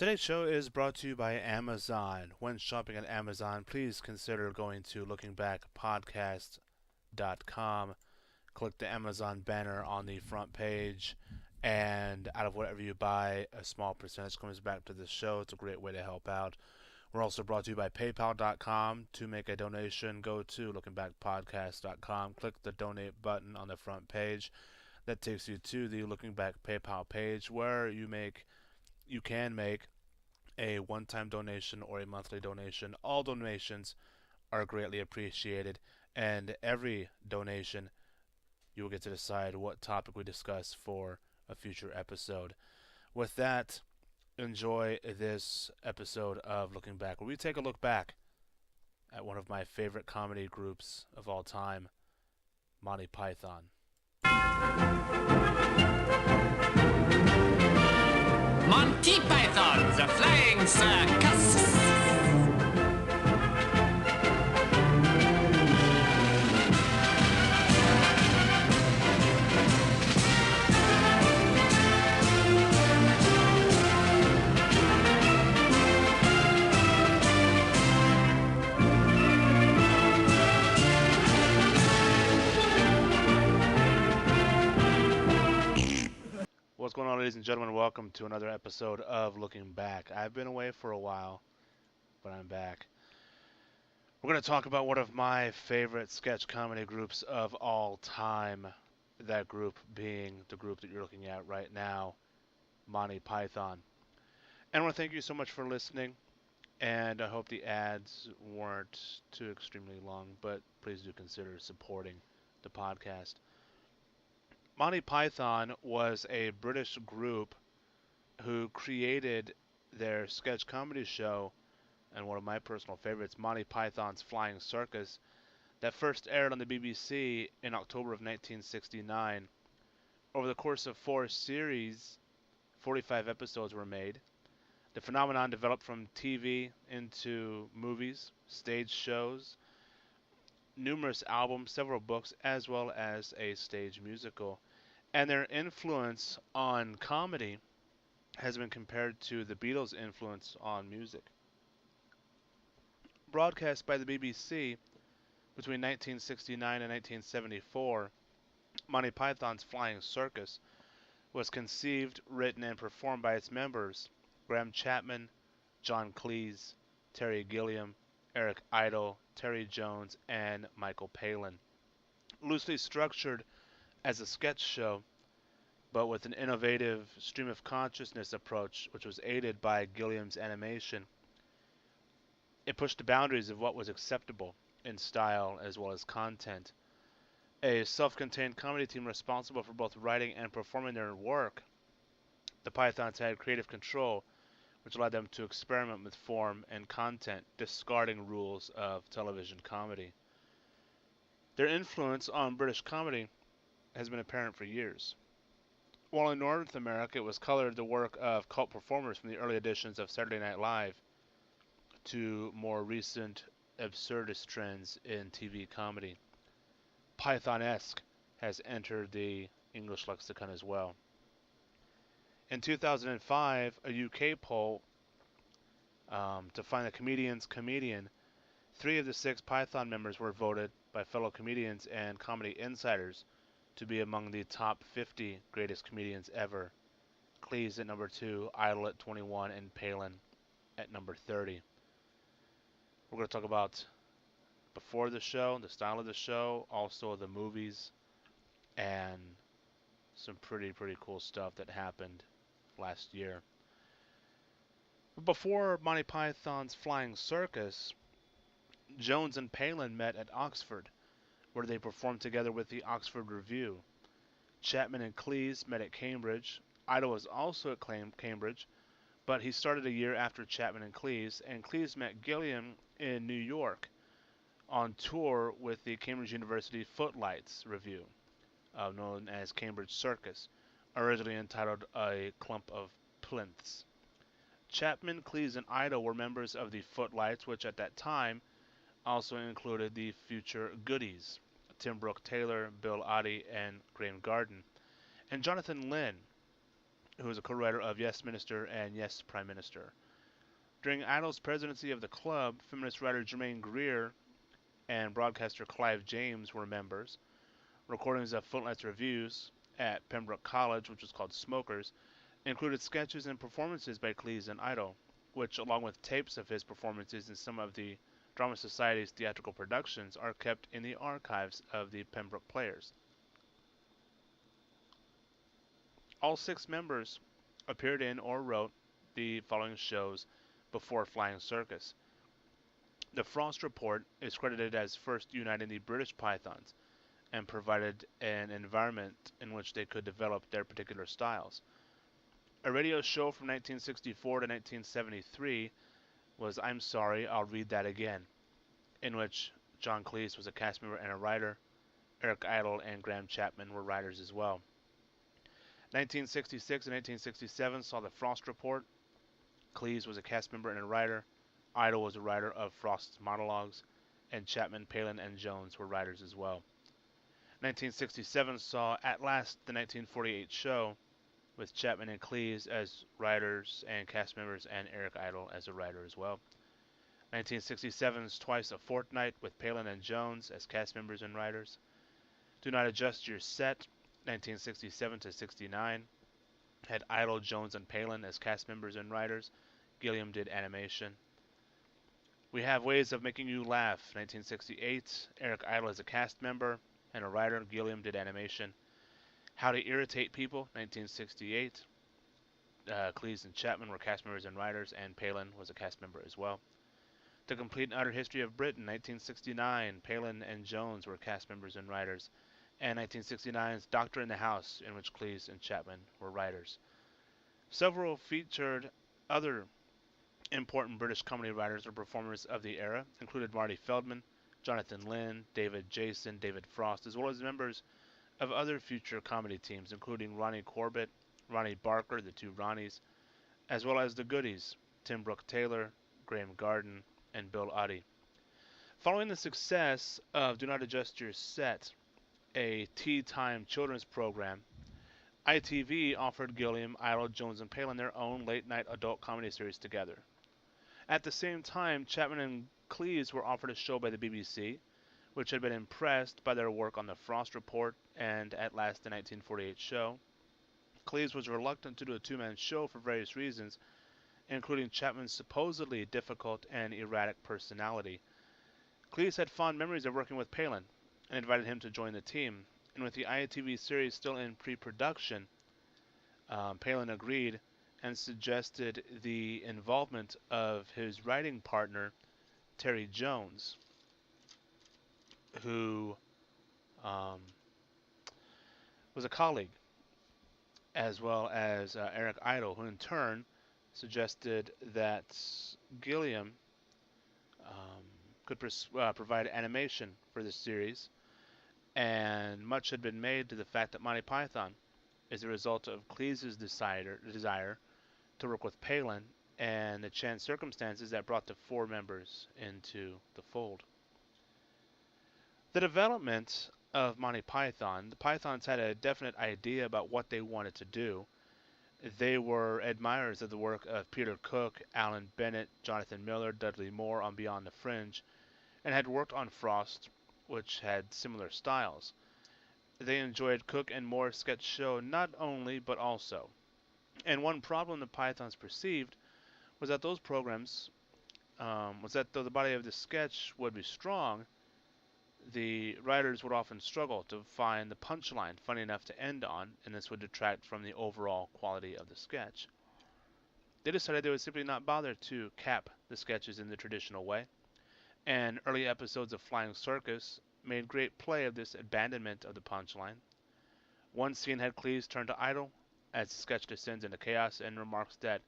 Today's show is brought to you by Amazon. When shopping at Amazon, please consider going to lookingbackpodcast.com. Click the Amazon banner on the front page, and out of whatever you buy, a small percentage comes back to the show. It's a great way to help out. We're also brought to you by PayPal.com. To make a donation, go to lookingbackpodcast.com. Click the donate button on the front page. That takes you to the Looking Back PayPal page where you can make a one-time donation or a monthly donation. All donations are greatly appreciated, and every donation you will get to decide what topic we discuss for a future episode. With that, enjoy this episode of Looking Back, where we take a look back at one of my favorite comedy groups of all time, Monty Python. Monty Python, the Flying Circus. What's going on, ladies and gentlemen? Welcome to another episode of Looking Back. I've been away for a while, but I'm back. We're going to talk about one of my favorite sketch comedy groups of all time. That group being the group that you're looking at right now, Monty Python. And I want to thank you so much for listening, and I hope the ads weren't too extremely long, but please do consider supporting the podcast. Monty Python was a British group who created their sketch comedy show, and one of my personal favorites, Monty Python's Flying Circus, that first aired on the BBC in October of 1969. Over the course of 4 series, 45 episodes were made. The phenomenon developed from TV into movies, stage shows, numerous albums, several books, as well as a stage musical. And their influence on comedy has been compared to the Beatles' influence on music. Broadcast by the BBC between 1969 and 1974, Monty Python's Flying Circus was conceived, written, and performed by its members, Graham Chapman, John Cleese, Terry Gilliam, Eric Idle, Terry Jones, and Michael Palin. Loosely structured as a sketch show, but with an innovative stream of consciousness approach, which was aided by Gilliam's animation. It pushed the boundaries of what was acceptable in style as well as content. A self-contained comedy team responsible for both writing and performing their work, the Pythons had creative control, which allowed them to experiment with form and content, discarding rules of television comedy. Their influence on British comedy has been apparent for years. While in North America it was colored the work of cult performers from the early editions of Saturday Night Live to more recent absurdist trends in TV comedy, Python-esque has entered the English lexicon as well. In 2005, a UK poll to find the comedian's comedian, 3 of the 6 Python members were voted by fellow comedians and comedy insiders to be among the top 50 greatest comedians ever. Cleese at number 2, Idle at 21, and Palin at number 30. We're going to talk about before the show, the style of the show, also the movies, and some pretty cool stuff that happened last year. But before Monty Python's Flying Circus, Jones and Palin met at Oxford, where they performed together with the Oxford Revue. Chapman and Cleese met at Cambridge. Idle was also at Cambridge, but he started a year after Chapman and Cleese met Gilliam in New York on tour with the Cambridge University Footlights Revue, known as Cambridge Circus, originally entitled A Clump of Plinths. Chapman, Cleese, and Idle were members of the Footlights, which at that time also included the future Goodies, Tim Brooke Taylor, Bill Oddie, and Graham Garden, and Jonathan Lynn, who was a co-writer of Yes Minister and Yes Prime Minister. During Idol's presidency of the club, feminist writer Germaine Greer and broadcaster Clive James were members. Recordings of Footlights Reviews at Pembroke College, which was called Smokers, included sketches and performances by Cleese and Idol, which, along with tapes of his performances in some of the Drama Society's theatrical productions, are kept in the archives of the Pembroke Players. All six members appeared in or wrote the following shows before Flying Circus. The Frost Report is credited as first uniting the British Pythons and provided an environment in which they could develop their particular styles. A radio show from 1964 to 1973 was I'm Sorry, I'll Read That Again, in which John Cleese was a cast member and a writer. Eric Idle and Graham Chapman were writers as well. 1966 and 1967 saw The Frost Report. Cleese was a cast member and a writer. Idle was a writer of Frost's monologues, and Chapman, Palin, and Jones were writers as well. 1967 saw At Last, the 1948 show, with Chapman and Cleese as writers and cast members, and Eric Idle as a writer as well. 1967's Twice a Fortnight, with Palin and Jones as cast members and writers. Do Not Adjust Your Set, 1967 to 69, had Idle, Jones, and Palin as cast members and writers. Gilliam did animation. We Have Ways of Making You Laugh, 1968, Eric Idle as a cast member and a writer. Gilliam did animation. How to Irritate People, 1968, Cleese and Chapman were cast members and writers, and Palin was a cast member as well. The Complete and Utter History of Britain, 1969, Palin and Jones were cast members and writers, and 1969's Doctor in the House, in which Cleese and Chapman were writers. Several featured other important British comedy writers or performers of the era, included Marty Feldman, Jonathan Lynn, David Jason, David Frost, as well as members of other future comedy teams, including Ronnie Corbett, Ronnie Barker, the two Ronnies, as well as the Goodies, Tim Brooke Taylor, Graham Garden, and Bill Oddie. Following the success of Do Not Adjust Your Set, a tea time children's program, ITV offered Gilliam, Idle, Jones, and Palin their own late-night adult comedy series together. At the same time, Chapman and Cleese were offered a show by the BBC, which had been impressed by their work on The Frost Report and At Last, the 1948 show. Cleese was reluctant to do a two-man show for various reasons, including Chapman's supposedly difficult and erratic personality. Cleese had fond memories of working with Palin and invited him to join the team, and with the ITV series still in pre-production, Palin agreed and suggested the involvement of his writing partner, Terry Jones, who was a colleague, as well as Eric Idle, who in turn suggested that Gilliam could provide animation for the series, and much had been made to the fact that Monty Python is a result of Cleese's desire to work with Palin and the chance circumstances that brought the four members into the fold. The development of Monty Python, the Pythons had a definite idea about what they wanted to do. They were admirers of the work of Peter Cook, Alan Bennett, Jonathan Miller, Dudley Moore on Beyond the Fringe, and had worked on Frost, which had similar styles. They enjoyed Cook and Moore's sketch show not only, but also. And one problem the Pythons perceived was that those programs, was that though the body of the sketch would be strong, the writers would often struggle to find the punchline funny enough to end on, and this would detract from the overall quality of the sketch. They decided they would simply not bother to cap the sketches in the traditional way, and early episodes of Flying Circus made great play of this abandonment of the punchline. One scene had Cleese turn to Idle as the sketch descends into chaos and remarks that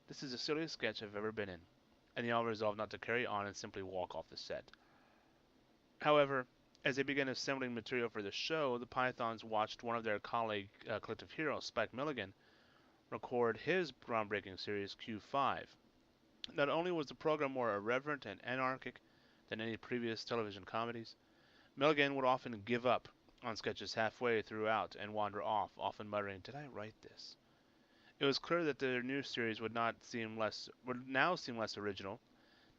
this is the silliest sketch I've ever been in, and they all resolve not to carry on and simply walk off the set. However, as they began assembling material for the show, the Pythons watched one of their collective heroes, Spike Milligan, record his groundbreaking series Q5. Not only was the program more irreverent and anarchic than any previous television comedies, Milligan would often give up on sketches halfway throughout and wander off, often muttering, "Did I write this?" It was clear that their new series would now seem less original,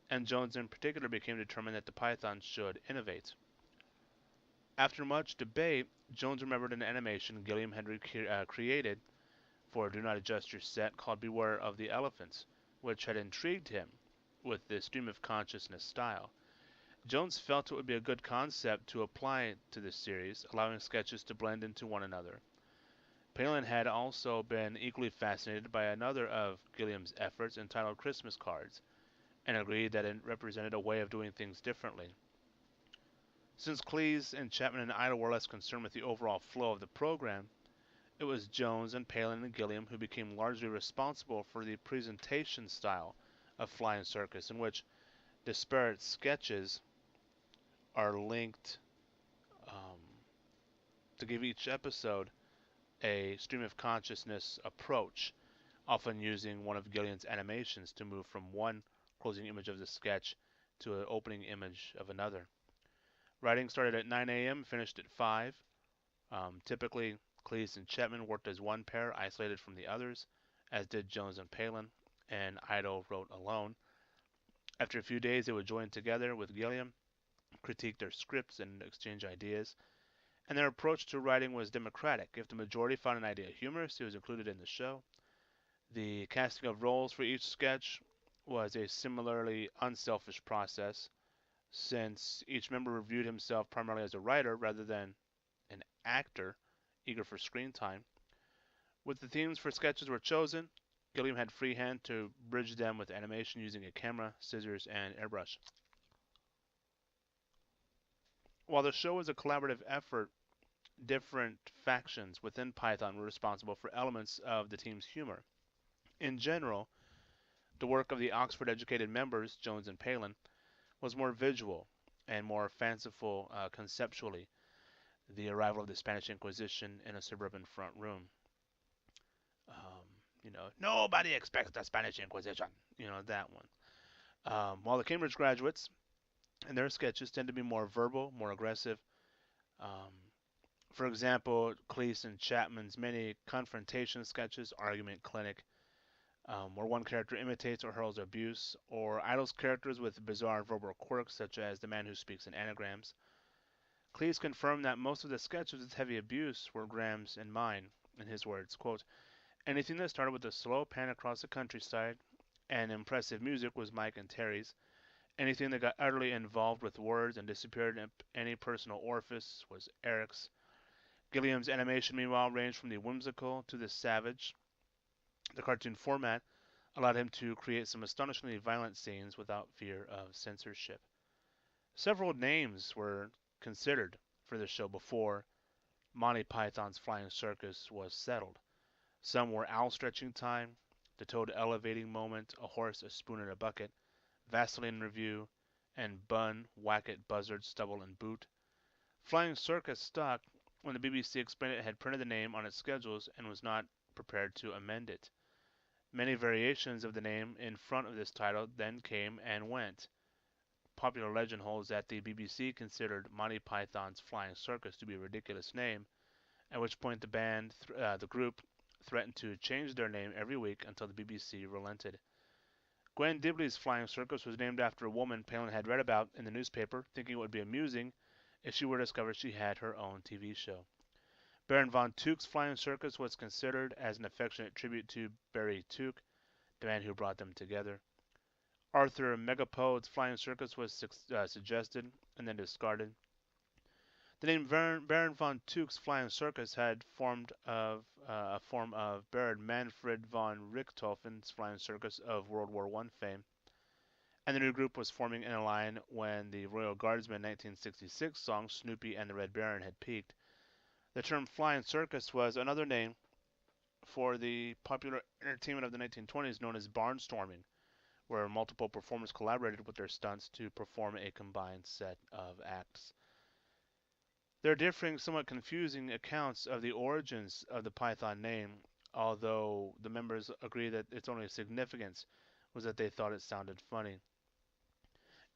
and Jones in particular became determined that the Pythons should innovate. After much debate, Jones remembered an animation Gilliam had created for Do Not Adjust Your Set called Beware of the Elephants, which had intrigued him with the stream of consciousness style. Jones felt it would be a good concept to apply to this series, allowing sketches to blend into one another. Palin had also been equally fascinated by another of Gilliam's efforts entitled Christmas Cards, and agreed that it represented a way of doing things differently. Since Cleese and Chapman and Idle were less concerned with the overall flow of the program, it was Jones and Palin and Gilliam who became largely responsible for the presentation style of Flying Circus, in which disparate sketches are linked um, to give each episode a stream of consciousness approach, often using one of Gilliam's animations to move from one closing image of the sketch to an opening image of another. Writing started at 9 a.m., finished at 5. Typically, Cleese and Chapman worked as one pair, isolated from the others, as did Jones and Palin, and Idle wrote alone. After a few days, they would join together with Gilliam, critique their scripts, and exchange ideas. And their approach to writing was democratic. If the majority found an idea humorous, it was included in the show. The casting of roles for each sketch was a similarly unselfish process, since each member viewed himself primarily as a writer rather than an actor eager for screen time. With the themes for sketches were chosen, Gilliam had free hand to bridge them with animation using a camera, scissors, and airbrush. While the show was a collaborative effort, different factions within Python were responsible for elements of the team's humor. In general, the work of the Oxford-educated members, Jones and Palin, was more visual and more fanciful conceptually. The arrival of the Spanish Inquisition in a suburban front room. Nobody expects the Spanish Inquisition. That one. While the Cambridge graduates and their sketches tend to be more verbal, more aggressive. Um, for example, Cleese and Chapman's many confrontation sketches, Argument Clinic, where one character imitates or hurls abuse, or Idle's characters with bizarre verbal quirks such as the man who speaks in anagrams. Cleese confirmed that most of the sketches with heavy abuse were Graham's and mine, in his words, quote, anything that started with a slow pan across the countryside and impressive music was Mike and Terry's. Anything that got utterly involved with words and disappeared in any personal orifice was Eric's. Gilliam's animation, meanwhile, ranged from the whimsical to the savage. The cartoon format allowed him to create some astonishingly violent scenes without fear of censorship. Several names were considered for the show before Monty Python's Flying Circus was settled. Some were Owl Stretching Time, The Toad Elevating Moment, A Horse, a Spoon, and a Bucket, Vaseline Review, and Bun, Whack-It, Buzzard, Stubble, and Boot. Flying Circus stuck when the BBC explained it had printed the name on its schedules and was not prepared to amend it. Many variations of the name in front of this title then came and went. Popular legend holds that the BBC considered Monty Python's Flying Circus to be a ridiculous name, at which point the group, threatened to change their name every week until the BBC relented. Gwen Dibley's Flying Circus was named after a woman Palin had read about in the newspaper, thinking it would be amusing if she were to discover she had her own TV show. Baron von Tuch's Flying Circus was considered as an affectionate tribute to Barry Tuch, the man who brought them together. Arthur Megapode's Flying Circus was suggested and then discarded. The name Baron von Tuch's Flying Circus had formed of a form of Baron Manfred von Richthofen's Flying Circus of World War I fame, and the new group was forming in a line when the Royal Guardsman 1966 song Snoopy and the Red Baron had peaked. The term Flying Circus was another name for the popular entertainment of the 1920s known as barnstorming, where multiple performers collaborated with their stunts to perform a combined set of acts. There are differing, somewhat confusing accounts of the origins of the Python name, although the members agree that its only significance was that they thought it sounded funny.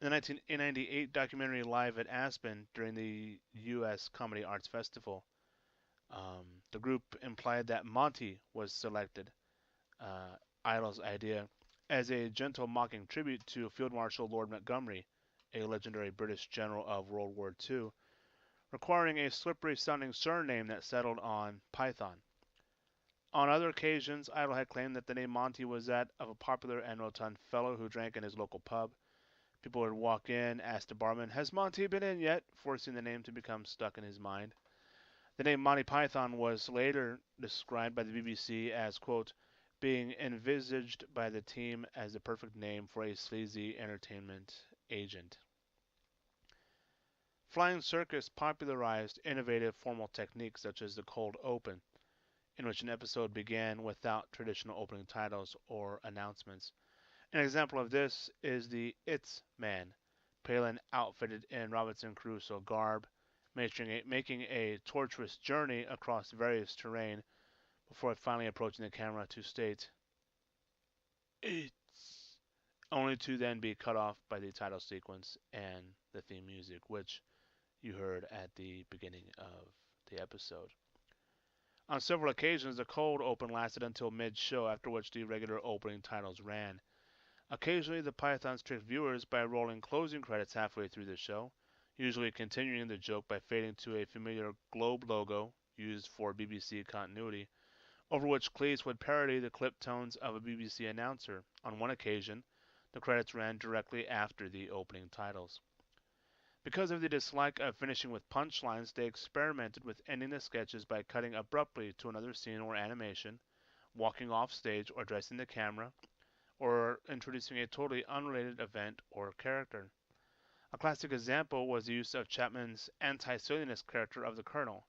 In the 1998 documentary Live at Aspen during the U.S. Comedy Arts Festival, the group implied that Monty was selected, Idol's idea as a gentle mocking tribute to Field Marshal Lord Montgomery, a legendary British general of World War II, requiring a slippery sounding surname that settled on Python. On other occasions, Idol had claimed that the name Monty was that of a popular and rotund fellow who drank in his local pub. People would walk in, ask the barman, "Has Monty been in yet?" forcing the name to become stuck in his mind. The name Monty Python was later described by the BBC as, quote, being envisaged by the team as the perfect name for a sleazy entertainment agent. Flying Circus popularized innovative formal techniques such as the cold open, in which an episode began without traditional opening titles or announcements. An example of this is the It's Man, Palin outfitted in Robinson Crusoe garb, making a tortuous journey across various terrain before finally approaching the camera to state, "It's," only to then be cut off by the title sequence and the theme music, which you heard at the beginning of the episode. On several occasions, the cold open lasted until mid-show, after which the regular opening titles ran. Occasionally, the Pythons tricked viewers by rolling closing credits halfway through the show, usually continuing the joke by fading to a familiar globe logo used for BBC continuity, over which Cleese would parody the clipped tones of a BBC announcer. On one occasion, the credits ran directly after the opening titles. Because of the dislike of finishing with punchlines, they experimented with ending the sketches by cutting abruptly to another scene or animation, walking off stage or addressing the camera, or introducing a totally unrelated event or character. A classic example was the use of Chapman's anti-silliness character of the Colonel,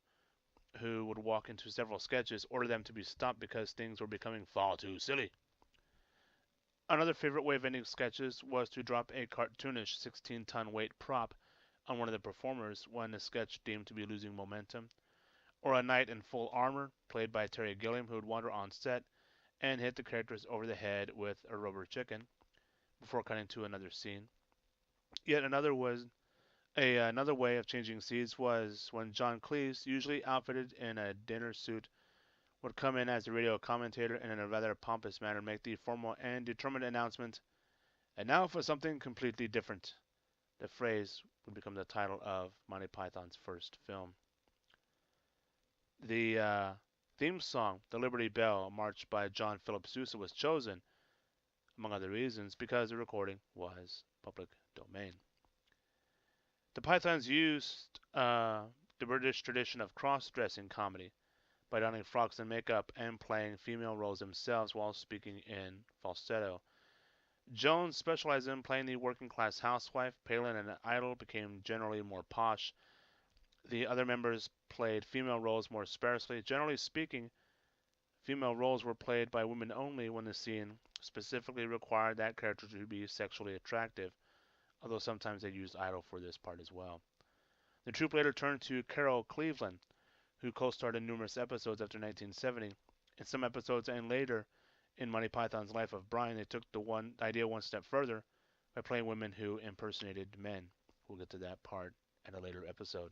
who would walk into several sketches, order them to be stopped because things were becoming far too silly. Another favorite way of ending sketches was to drop a cartoonish 16-ton weight prop on one of the performers when the sketch deemed to be losing momentum, or a knight in full armor, played by Terry Gilliam, who would wander on set and hit the characters over the head with a rubber chicken before cutting to another scene. Yet another way of changing scenes was when John Cleese, usually outfitted in a dinner suit, would come in as a radio commentator and in a rather pompous manner make the formal and determined announcement, "And now for something completely different." The phrase would become the title of Monty Python's first film. The theme song, "The Liberty Bell," marched by John Philip Sousa, was chosen, among other reasons, because the recording was public domain. The Pythons used the British tradition of cross-dressing comedy by donning frocks and makeup and playing female roles themselves while speaking in falsetto. Jones specialized in playing the working-class housewife. Palin and Idol became generally more posh. The other members played female roles more sparsely. Generally speaking, female roles were played by women only when the scene specifically required that character to be sexually attractive, although sometimes they used Idol for this part as well. The troupe later turned to Carol Cleveland, who co-starred in numerous episodes after 1970. In some episodes and later in Monty Python's Life of Brian, they took the idea one step further by playing women who impersonated men. We'll get to that part at a later episode.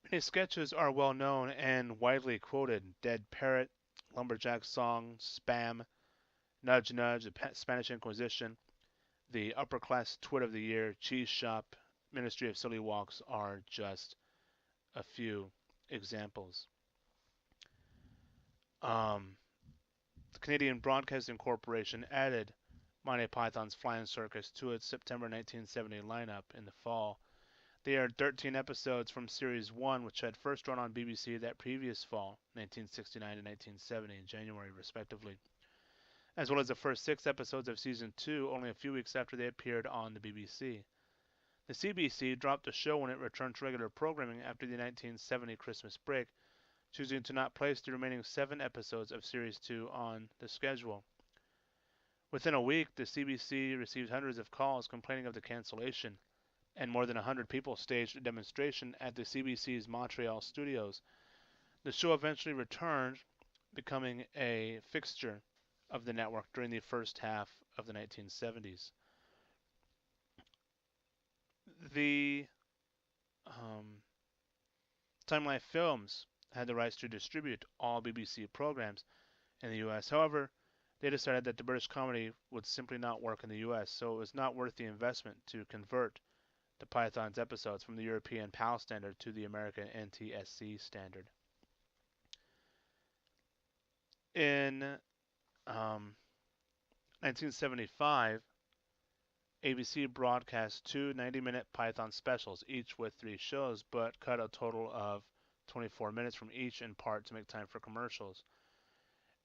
Many sketches are well known and widely quoted: Dead Parrot, Lumberjack Song, Spam, Nudge Nudge, the Spanish Inquisition, the Upper Class Twit of the Year, Cheese Shop, Ministry of Silly Walks are just a few examples. The Canadian Broadcasting Corporation added Monty Python's Flying Circus to its September 1970 lineup in the fall. They aired 13 episodes from Series 1, which had first run on BBC that previous fall, 1969 and 1970, in January respectively, as well as the first 6 episodes of Season 2 only a few weeks after they appeared on the BBC. The CBC dropped the show when it returned to regular programming after the 1970 Christmas break, choosing to not place the remaining 7 episodes of Series 2 on the schedule. Within a week, the CBC received hundreds of calls complaining of the cancellation, and more than 100 people staged a demonstration at the CBC's Montreal studios. The show eventually returned, becoming a fixture of the network during the first half of the 1970s. The Time Life Films had the rights to distribute all BBC programs in the US. However, they decided that the British comedy would simply not work in the US, so it was not worth the investment to convert the Python's episodes from the European PAL standard to the American NTSC standard. In 1975, ABC broadcast two 90-minute Python specials, each with three shows, but cut a total of 24 minutes from each, in part to make time for commercials.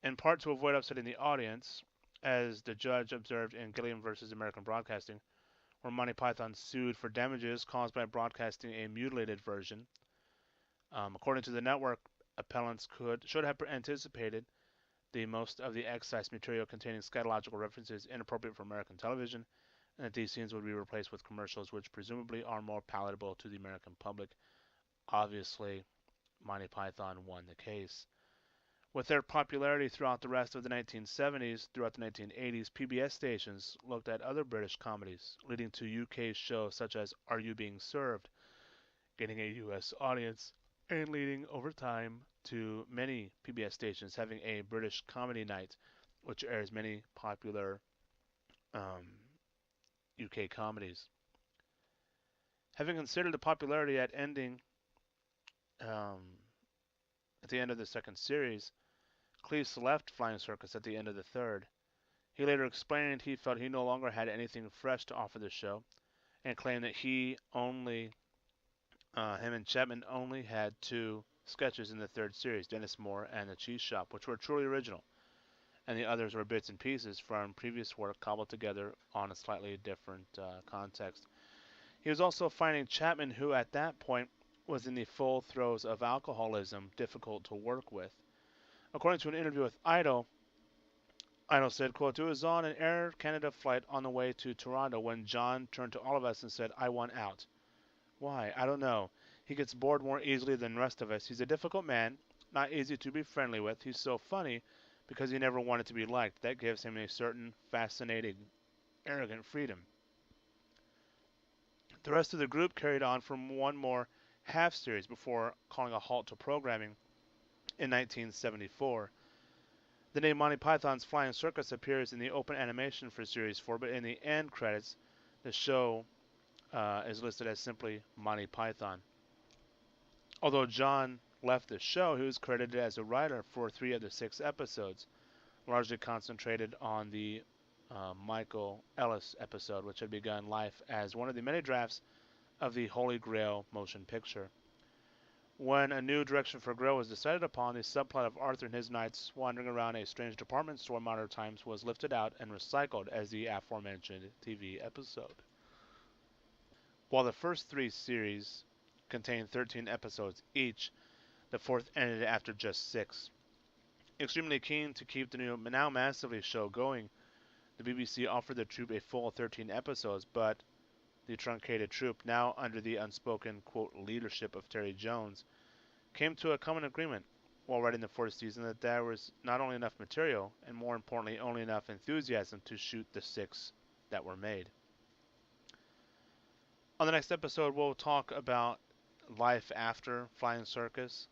In part to avoid upsetting the audience, as the judge observed in Gilliam versus American Broadcasting, where Monty Python sued for damages caused by broadcasting a mutilated version. According to the network, appellants should have anticipated the most of the excise material containing scatological references inappropriate for American television, and that these scenes would be replaced with commercials which presumably are more palatable to the American public. Obviously, Monty Python won the case. With their popularity throughout the rest of the 1970s, throughout the 1980s, PBS stations looked at other British comedies, leading to UK shows such as Are You Being Served, getting a US audience, and leading over time to many PBS stations having a British comedy night, which airs many popular UK comedies. Having considered the popularity um, at the end of the second series, Cleese left Flying Circus at the end of the third. He later explained he felt he no longer had anything fresh to offer the show, and claimed that him and Chapman only had two sketches in the third series, Dennis Moore and The Cheese Shop, which were truly original, and the others were bits and pieces from previous work cobbled together on a slightly different context. He was also finding Chapman, who at that point was in the full throes of alcoholism, difficult to work with. According to an interview with Idol said, quote, "It was on an Air Canada flight on the way to Toronto when John turned to all of us and said, 'I want out.' Why? I don't know. He gets bored more easily than the rest of us. He's a difficult man, not easy to be friendly with. He's so funny because he never wanted to be liked. That gives him a certain fascinating, arrogant freedom." The rest of the group carried on for one more half series before calling a halt to programming in 1974. The name Monty Python's Flying Circus appears in the open animation for Series 4, but in the end credits, the show is listed as simply Monty Python. Although John left the show, he was credited as a writer for 3 of the 6 episodes, largely concentrated on the Michael Ellis episode, which had begun life as one of the many drafts of the Holy Grail motion picture. When a new direction for Grail was decided upon, the subplot of Arthur and his knights wandering around a strange department store in modern times was lifted out and recycled as the aforementioned TV episode. While the first 3 series contained 13 episodes each, the fourth ended after just 6. Extremely keen to keep the now massively show going, the BBC offered the troupe a full 13 episodes, but the truncated troupe, now under the unspoken, quote, leadership of Terry Jones, came to a common agreement while writing the fourth season that there was not only enough material, and more importantly, only enough enthusiasm to shoot the 6 that were made. On the next episode, we'll talk about life after Flying Circus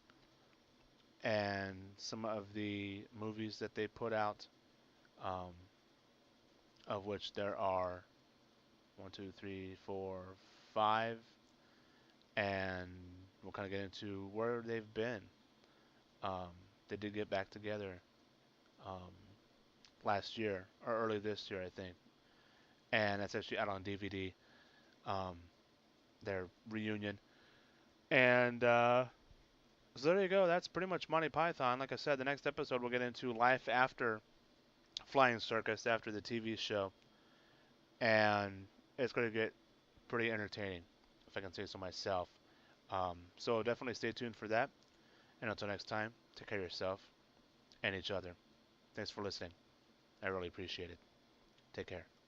and some of the movies that they put out, um, of which there are 1, 2, 3, 4, 5, and we'll kind of get into where they've been. Um, they did get back together um, last year or early this year, I think, and that's actually out on DVD. Um, their reunion, and so there you go. That's pretty much Monty Python. Like I said, the next episode we'll get into life after Flying Circus, after the TV show, and it's going to get pretty entertaining, if I can say so myself. So definitely stay tuned for that. And until next time, take care of yourself and each other. Thanks for listening. I really appreciate it. Take care.